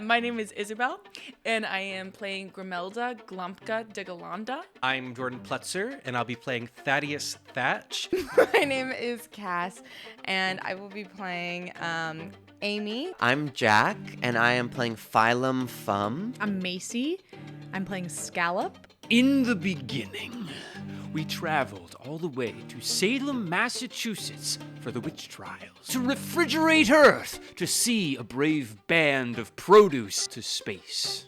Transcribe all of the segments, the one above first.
My name is Isabel, and I am playing Grimelda Glumpka de Galanda. I'm Jordan Plutzer, and I'll be playing Thaddeus Thatch. My name is Kass, and I will be playing Amy. I'm Jack, and I am playing Phylum. I'm Macy. I'm playing Scallop. In the beginning, we traveled all the way to Salem, Massachusetts for the witch trials, to refrigerate Earth, to see a brave band of produce to space,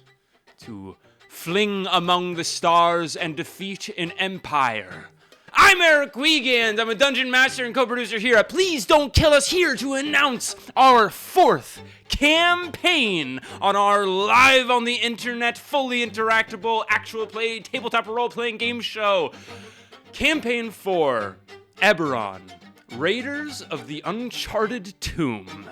to fling among the stars and defeat an empire. I'm Eric Wiegand. I'm a dungeon master and co-producer here at Please Don't Kill Us, here to announce our fourth campaign on our live on the internet, fully interactable, actual play, tabletop role-playing game show. Campaign 4, Eberron, Raiders of the Uncharted Tomb.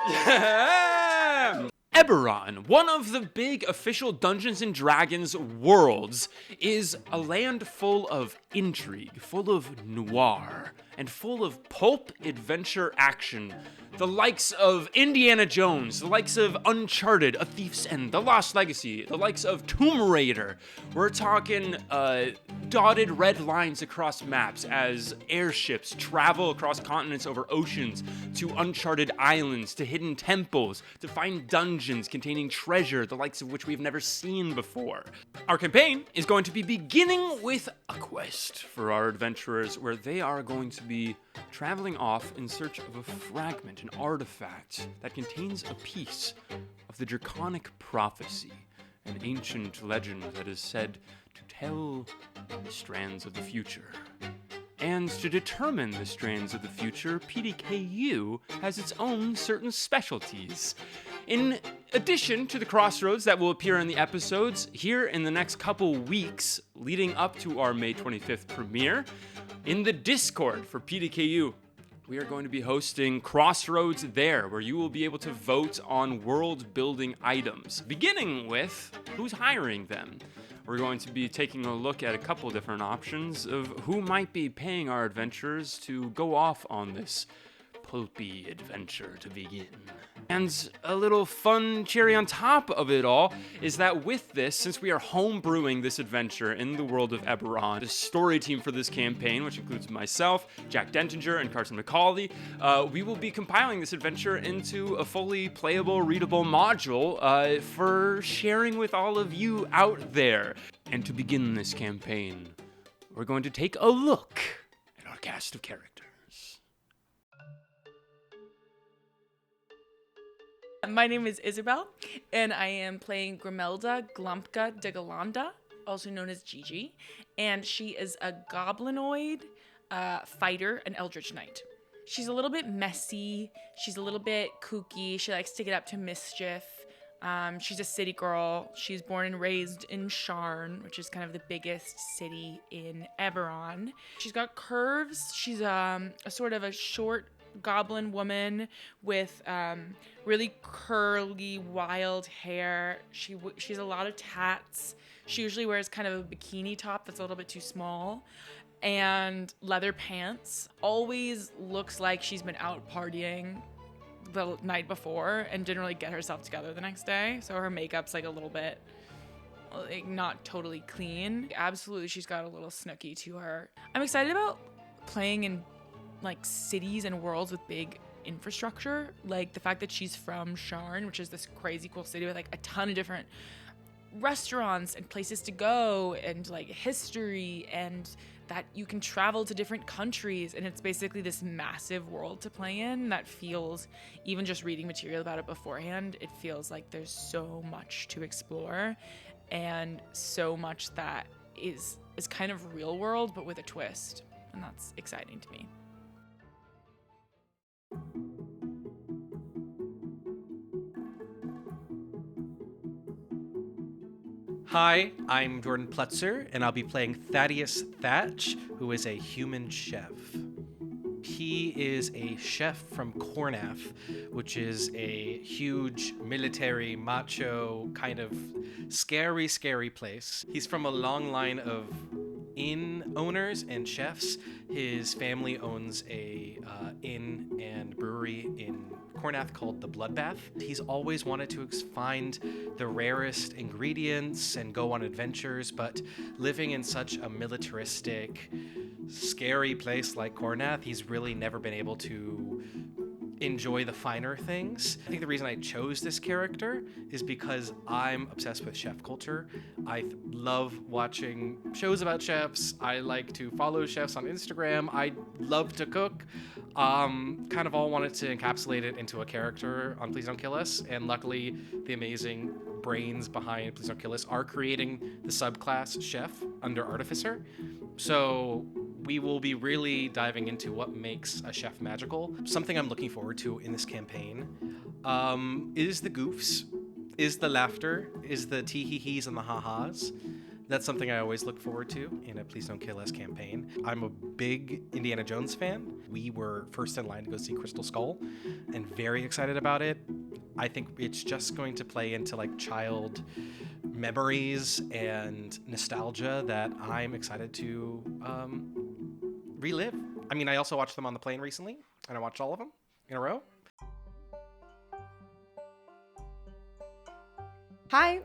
Yeah! Eberron, one of the big official Dungeons & Dragons worlds, is a land full of intrigue, full of noir, and full of pulp adventure action. The likes of Indiana Jones, the likes of Uncharted, A Thief's End, The Lost Legacy, the likes of Tomb Raider. We're talking dotted red lines across maps as airships travel across continents over oceans to uncharted islands, to hidden temples, to find dungeons containing treasure, the likes of which we've never seen before. Our campaign is going to be beginning with a quest for our adventurers where they are going to be traveling off in search of a fragment, an artifact that contains a piece of the draconic prophecy, an ancient legend that is said to tell the strands of the future. And to determine the strands of the future, PDKU has its own certain specialties. In addition to the crossroads that will appear in the episodes here in the next couple weeks leading up to our May 25th premiere, in the Discord for PDKU, we are going to be hosting Crossroads there, where you will be able to vote on world-building items, beginning with who's hiring them. We're going to be taking a look at a couple different options of who might be paying our adventurers to go off on this pulpy adventure to begin. And a little fun cherry on top of it all is that with this, since we are home brewing this adventure in the world of Eberron, the story team for this campaign, which includes myself, Jack Dentinger, and Carson McCauley, we will be compiling this adventure into a fully playable, readable module for sharing with all of you out there. And to begin this campaign, we're going to take a look at our cast of characters. My name is Isabel, and I am playing Grimelda Glumpka de Galanda, also known as Gigi, and she is a goblinoid fighter, an eldritch knight. She's a little bit messy, she's a little bit kooky, she likes to get up to mischief. She's a city girl. She's born and raised in Sharn, which is kind of the biggest city in Eberron. She's got curves. She's a sort of a short goblin woman with really curly, wild hair. She has a lot of tats. She usually wears kind of a bikini top that's a little bit too small, and leather pants. Always looks like she's been out partying the night before and didn't really get herself together the next day, so her makeup's like a little bit like not totally clean. Absolutely, she's got a little snooky to her. I'm excited about playing in like cities and worlds with big infrastructure, like the fact that she's from Sharn, which is this crazy cool city with like a ton of different restaurants and places to go and like history, and that you can travel to different countries, and it's basically this massive world to play in that feels, even just reading material about it beforehand, it feels like there's so much to explore and so much that is kind of real world but with a twist, and that's exciting to me. Hi, I'm Jordan Plutzer, and I'll be playing Thaddeus Thatch, who is a human chef. He is a chef from Cornaf, which is a huge military, macho, kind of scary place. He's from a long line of inn owners and chefs. His family owns a inn and brewery in Cornath called the Bloodbath. He's always wanted to find the rarest ingredients and go on adventures, but living in such a militaristic, scary place like Cornath, he's really never been able to enjoy the finer things. I think the reason I chose this character is because I'm obsessed with chef culture. I love watching shows about chefs. I like to follow chefs on Instagram. I love to cook. Kind of all wanted to encapsulate it into a character on Please Don't Kill Us, and luckily the amazing brains behind Please Don't Kill Us are creating the subclass chef under Artificer. So we will be really diving into what makes a chef magical. Something I'm looking forward to in this campaign is the goofs, is the laughter, is the tee-hee-hees and the ha-has. That's something I always look forward to in a Please Don't Kill Us campaign. I'm a big Indiana Jones fan. We were first in line to go see Crystal Skull and very excited about it. I think it's just going to play into like child memories and nostalgia that I'm excited to relive. I mean, I also watched them on the plane recently, and I watched all of them in a row. Hi,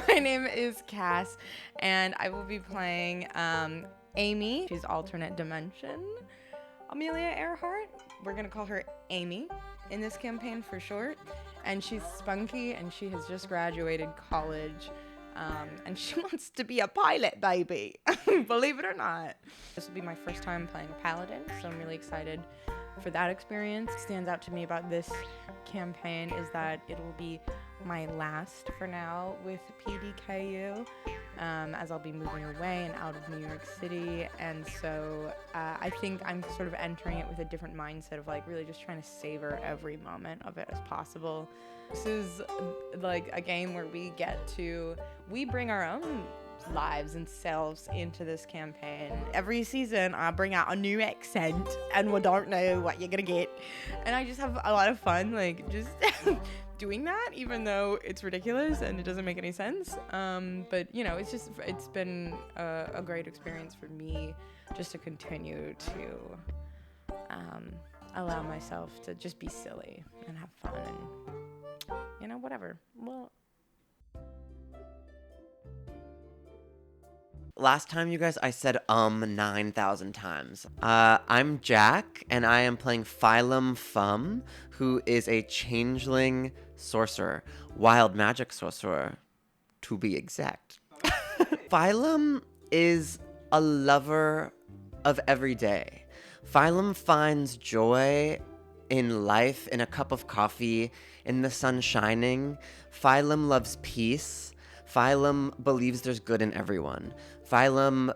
my name is Kass, and I will be playing Amy. She's alternate dimension Amelia Earhart. We're gonna call her Amy in this campaign for short. And she's spunky, and she has just graduated college, and she wants to be a pilot, baby. Believe it or not. This will be my first time playing a paladin, so I'm really excited for that experience. What stands out to me about this campaign is that it will be my last for now with PDKU, as I'll be moving away and out of New York City, and so I think I'm sort of entering it with a different mindset of like really just trying to savor every moment of it as possible. This is like a game where we bring our own lives and selves into this campaign. Every season I bring out a new accent and we don't know what you're gonna get, and I just have a lot of fun like just doing that, even though it's ridiculous and it doesn't make any sense, but you know, it's been a great experience for me just to continue to allow myself to just be silly and have fun and, you know, whatever. Well, Last time, you guys, I said 9,000 times. I'm Jack, and I am playing Phylum, who is a changeling sorcerer, wild magic sorcerer, to be exact. Phylum is a lover of every day. Phylum finds joy in life, in a cup of coffee, in the sun shining. Phylum loves peace. Phylum believes there's good in everyone. Phylum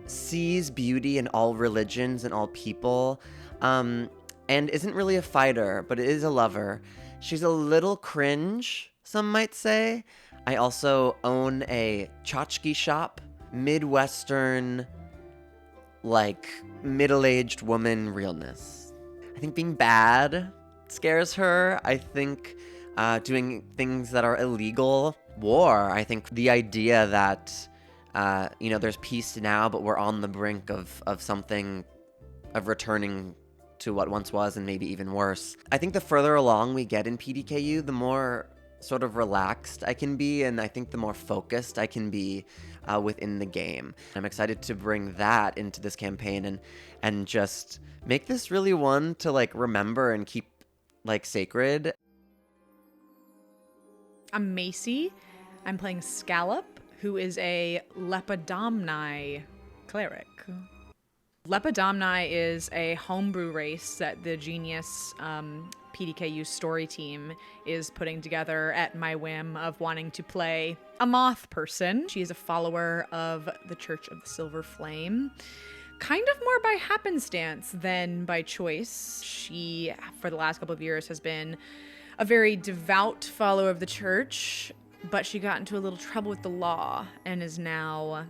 sees beauty in all religions and all people, and isn't really a fighter, but is a lover. She's a little cringe, some might say. I also own a tchotchke shop, Midwestern, like, middle-aged woman realness. I think being bad scares her. I think doing things that are illegal, war. I think the idea that there's peace now, but we're on the brink of something, of returning to what once was and maybe even worse. I think the further along we get in PDKU, the more sort of relaxed I can be, and I think the more focused I can be within the game. I'm excited to bring that into this campaign and just make this really one to like remember and keep like sacred. I'm Macy. I'm playing Scallop, who is a Lepidamni cleric. Lepidamni is a homebrew race that the Genius PDKU story team is putting together at my whim of wanting to play a moth person. She is a follower of the Church of the Silver Flame, kind of more by happenstance than by choice. She, for the last couple of years, has been a very devout follower of the church, but she got into a little trouble with the law and is now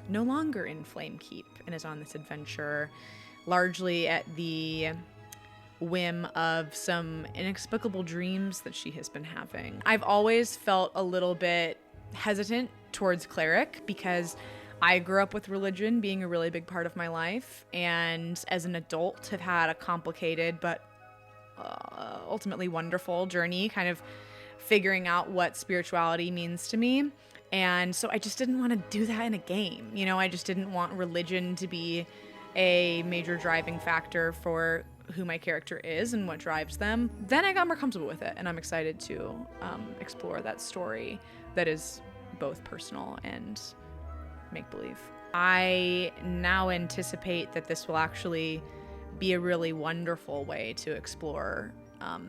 no longer in Flamekeep and is on this adventure largely at the whim of some inexplicable dreams that she has been having. I've always felt a little bit hesitant towards cleric because I grew up with religion being a really big part of my life, and as an adult have had a complicated but ultimately wonderful journey kind of figuring out what spirituality means to me. And so I just didn't want to do that in a game. You know, I just didn't want religion to be a major driving factor for who my character is and what drives them. Then I got more comfortable with it, and I'm excited to explore that story that is both personal and make-believe. I now anticipate that this will actually be a really wonderful way to explore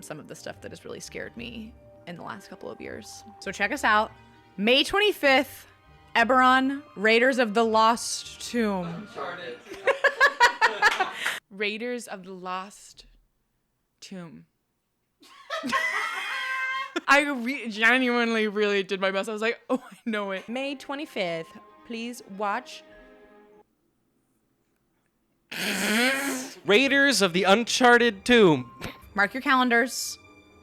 some of the stuff that has really scared me in the last couple of years. So check us out. May 25th, Eberron, Raiders of the Lost Tomb. Raiders of the Lost Tomb. I genuinely really did my best. I was like, oh, I know it. May 25th, please watch. Raiders of the Uncharted Tomb. Mark your calendars.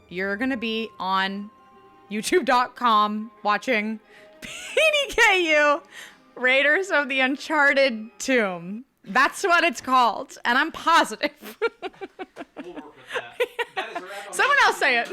You're going to be on youtube.com watching PDKU, Raiders of the Uncharted Tomb. That's what it's called, and I'm positive. We'll work with that. That is a wrap on Someone else say it.